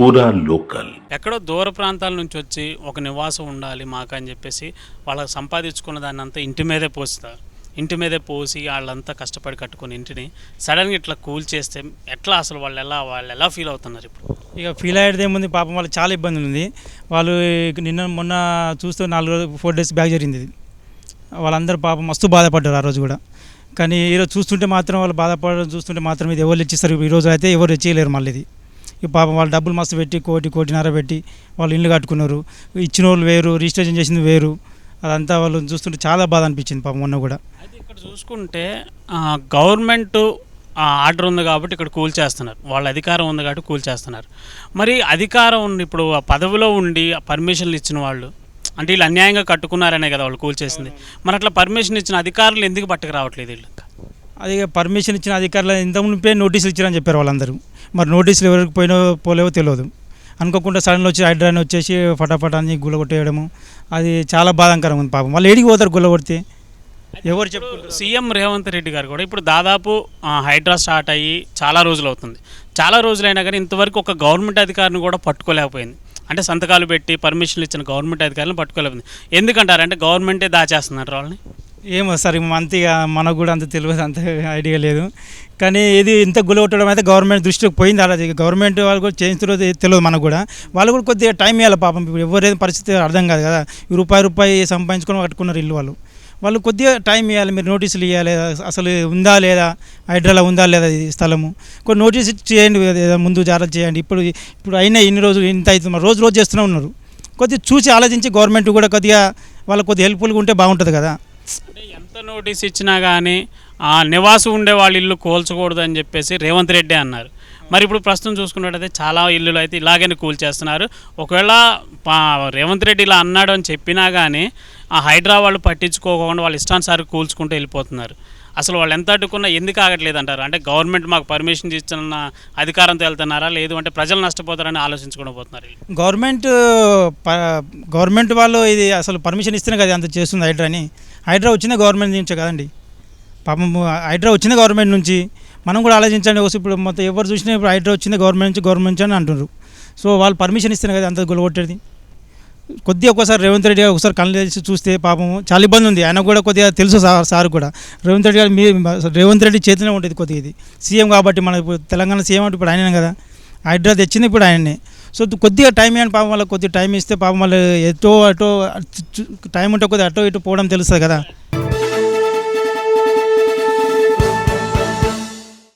పూరా లోకల్. ఎక్కడో దూర ప్రాంతాల నుంచి వచ్చి ఒక నివాసం ఉండాలి మాకు అని చెప్పేసి వాళ్ళకి సంపాదించుకున్న దాన్ని అంతా ఇంటి మీదే పోస్తారు. ఇంటి మీదే పోసి వాళ్ళంతా కష్టపడి కట్టుకుని ఇంటిని సడన్గా ఇట్లా కూల్ చేస్తే ఎట్లా అసలు వాళ్ళు ఎలా ఫీల్ అవుతున్నారు ఇప్పుడు? ఇక ఫీల్ అయ్యేది ఏముంది, పాపం వాళ్ళకి చాలా ఇబ్బంది ఉంది. వాళ్ళు మొన్న చూస్తే 4 days బ్యాక్ జరిగింది ఇది. వాళ్ళందరూ పాపం మస్తు బాధపడ్డారు ఆ రోజు కూడా. కానీ ఈరోజు చూస్తుంటే మాత్రం వాళ్ళు బాధపడడం చూస్తుంటే మాత్రం ఇది ఎవరు ఇచ్చేస్తారు. ఈరోజు అయితే ఎవరు ఇచ్చేయలేరు మళ్ళీ ఇది. ఈ పాపం వాళ్ళు డబ్బులు మస్తు పెట్టి 1.5 పెట్టి వాళ్ళు ఇల్లు కట్టుకున్నారు. ఇచ్చిన వాళ్ళు వేరు, రిజిస్ట్రేషన్ చేసింది వేరు. అదంతా వాళ్ళు చూస్తుంటే చాలా బాధ అనిపించింది పాపం మొన్న కూడా. అయితే ఇక్కడ చూసుకుంటే గవర్నమెంట్ ఆర్డర్ ఉంది కాబట్టి ఇక్కడ కూల్ చేస్తున్నారు, వాళ్ళ అధికారం ఉంది కాబట్టి కూల్ చేస్తున్నారు. మరి అధికారం ఉంది ఇప్పుడు ఆ పదవిలో ఉండి పర్మిషన్లు ఇచ్చిన వాళ్ళు అంటే వీళ్ళు అన్యాయంగా కట్టుకున్నారనే కదా వాళ్ళు కూల్ చేసింది. మరి అట్లా పర్మిషన్ ఇచ్చిన అధికారులు ఎందుకు పట్టుకు రావట్లేదు వీళ్ళు? అది పర్మిషన్ ఇచ్చిన అధికారులు ఇంతకుముందే నోటీసులు ఇచ్చారని చెప్పారు వాళ్ళందరూ. మరి నోటీసులు ఎవరికి పోలేవో తెలియదు. అనుకోకుండా సడన్గా వచ్చి హైడ్రాని వచ్చేసి ఫటాఫట్ అని గుల్లగొట్టేయడము అది చాలా బాధాకరంగా ఉంది పాపం. వాళ్ళు ఏడికి పోతారు గుల్లగొడితే? ఎవరు చెప్పుకుంటారు? సీఎం రేవంత్ రెడ్డి గారు కూడా ఇప్పుడు దాదాపు హైడ్రా స్టార్ట్ అయ్యి చాలా రోజులు అవుతుంది. చాలా రోజులైనా కానీ ఇంతవరకు ఒక గవర్నమెంట్ అధికారిని కూడా పట్టుకోలేకపోయింది. అంటే సంతకాలు పెట్టి పర్మిషన్లు ఇచ్చిన గవర్నమెంట్ అధికారులను పట్టుకోలేకపోయింది. ఎందుకంటారంటే గవర్నమెంటే దాచేస్తున్నారు వాళ్ళని. ఏమో సార్ అంతగా మనకు కూడా అంత తెలియదు, అంత ఐడియా లేదు. కానీ ఇది ఇంత గుల్లగొట్టడం అయితే గవర్నమెంట్ దృష్టికి పోయింది. అలా గవర్నమెంట్ వాళ్ళు కూడా చేయించడం తెలియదు మనకు కూడా. వాళ్ళు కూడా కొద్దిగా టైం ఇవ్వాలి పాపం. ఇప్పుడు ఎవరైనా పరిస్థితి అర్థం కాదు కదా. రూపాయి సంపాదించుకొని కట్టుకున్నారు ఇల్లు వాళ్ళు కొద్దిగా టైం ఇవ్వాలి. మీరు నోటీసులు ఇవ్వాలి, అసలు ఉందా లేదా, హైడ్రాలో ఉందా లేదా ఈ స్థలము, కొన్ని నోటీస్ చేయండి, ముందు జాగ్రత్త చేయండి. ఇప్పుడు అయినా ఇన్ని రోజులు ఇంత అవుతుంది, రోజు చేస్తూనే ఉన్నారు. కొద్దిగా చూసి ఆలోచించి గవర్నమెంట్ కూడా కొద్దిగా వాళ్ళకి కొద్దిగా హెల్ప్ఫుల్గా ఉంటే బాగుంటుంది కదా. అంటే ఎంత నోటీస్ ఇచ్చినా కానీ నివాసం ఉండే వాళ్ళ ఇల్లు కూల్చకూడదు అని చెప్పేసి రేవంత్ రెడ్డి అన్నారు. మరి ఇప్పుడు ప్రస్తుతం చూసుకున్నట్టయితే చాలా ఇల్లులు అయితే ఇలాగనే కూల్ చేస్తున్నారు. ఒకవేళ రేవంత్ రెడ్డి ఇలా అన్నాడు అని చెప్పినా కానీ ఆ హైడ్రా వాళ్ళు పట్టించుకోకుండా వాళ్ళు ఇష్టానుసారి కూల్చుకుంటూ వెళ్ళిపోతున్నారు. అసలు వాళ్ళు ఎంత అడ్డుకున్నా ఎందుకు ఆగట్లేదు అంటారు? అంటే గవర్నమెంట్ మాకు పర్మిషన్ ఇచ్చిన అధికారంతో వెళ్తున్నారా, లేదు అంటే ప్రజలు నష్టపోతారని ఆలోచించుకుంటూ పోతున్నారు. గవర్నమెంట్ వాళ్ళు ఇది అసలు పర్మిషన్ ఇస్తేనే కదా అంత చేస్తుంది హైడ్రా వచ్చిన గవర్నమెంట్ నుంచే కదండి. పాపం హైడ్రా వచ్చిన గవర్నమెంట్ నుంచి మనం కూడా ఆలోచించండి. ఇప్పుడు మొత్తం ఎవరు చూసినా ఇప్పుడు హైడ్రా వచ్చింది గవర్నమెంట్ నుంచి అని అంటున్నారు. సో వాళ్ళు పర్మిషన్ ఇస్తేనే కదా అంత గొలగొట్టేది. కొద్దిగా ఒకసారి రేవంత్ రెడ్డి గారు ఒకసారి కళ్ళు తెరిచి చూస్తే పాపం చాలా ఇబ్బంది ఉంది. ఆయన కూడా కొద్దిగా తెలుసు సార్ కూడా. రేవంత్ రెడ్డి చేతిలో ఉంటుంది కొద్దిగా ఇది. సీఎం కాబట్టి మన తెలంగాణ సీఎం అంటే ఇప్పుడు ఆయనే కదా. హైడ్రా తెచ్చింది ఇప్పుడు ఆయనే. సో కొద్దిగా టైం ఇవ్వండి పాపం. వాళ్ళకి కొద్దిగా టైం ఇస్తే పాపం వాళ్ళు అటో టైం ఉంటే కొద్దిగా అటో ఇటు పోవడం తెలుస్తుంది కదా.